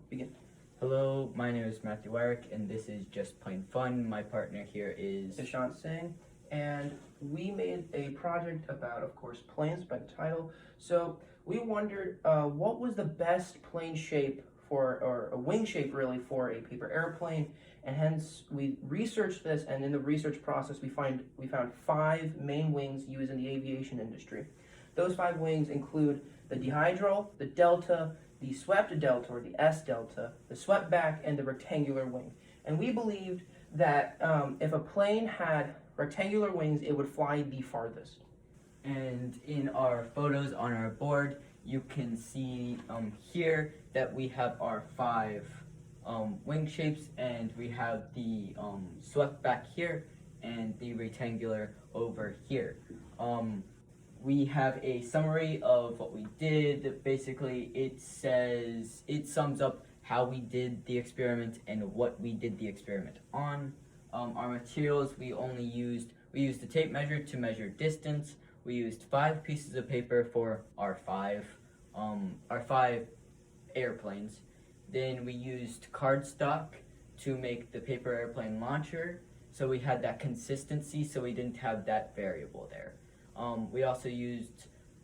Begin. Hello, my name is Matthew Wyrick, and this is Just Plain Fun. My partner here is Dishant Singh, and we made a project about, of course, planes by the title. So we wondered what was the best plane shape or a wing shape really, for a paper airplane, and hence we researched this. And in the research process, we found 5 main wings used in the aviation industry. Those 5 wings include the dihedral, the delta, the swept delta or the S delta, the swept back, and the rectangular wing. And we believed that if a plane had rectangular wings, it would fly the farthest. And in our photos on our board, you can see here that we have our 5 wing shapes, and we have the swept back here and the rectangular over here. We have a summary of what we did. Basically, it sums up how we did the experiment and what we did the experiment on. Our materials, we used a tape measure to measure distance. We used 5 pieces of paper for our 5 airplanes. Then we used cardstock to make the paper airplane launcher, so we had that consistency, so we didn't have that variable there.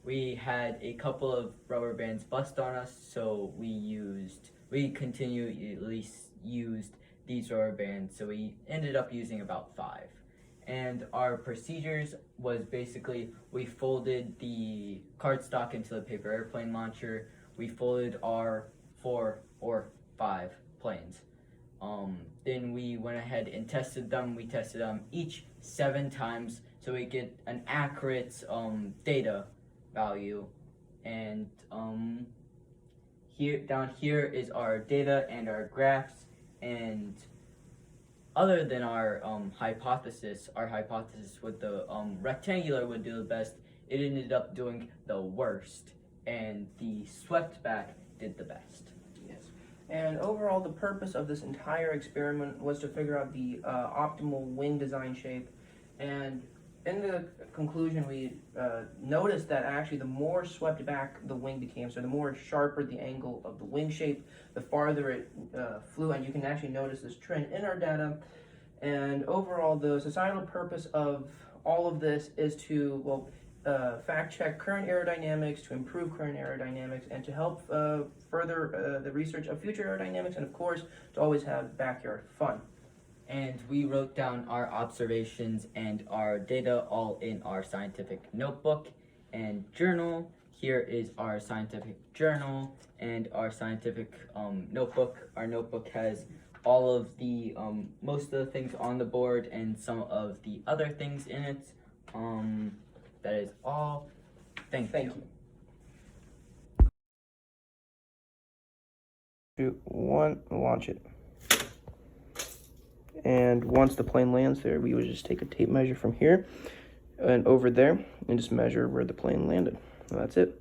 We had a couple of rubber bands bust on us, so we continually used these rubber bands, so we ended up using about 5. And our procedures was basically, we folded the cardstock into the paper airplane launcher. We folded our 4 or 5 planes. Then we went ahead and tested them. We tested them each 7 times, so we get an accurate data value. And down here is our data and our graphs. And other than our hypothesis with the rectangular would do the best, it ended up doing the worst, and the swept back did the best. And overall, the purpose of this entire experiment was to figure out the optimal wing design shape. And in the conclusion, we noticed that actually the more swept back the wing became, so the more sharper the angle of the wing shape, the farther it flew. And you can actually notice this trend in our data. And overall, the societal purpose of all of this is to, fact check current aerodynamics, to improve current aerodynamics, and to help further the research of future aerodynamics, and of course, to always have backyard fun. And we wrote down our observations and our data all in our scientific notebook and journal. Here is our scientific journal and our scientific notebook. Our notebook has all of the most of the things on the board and some of the other things in it. That is all. Thank you. 2, 1, launch it. And once the plane lands there, we would just take a tape measure from here and over there and just measure where the plane landed. And that's it.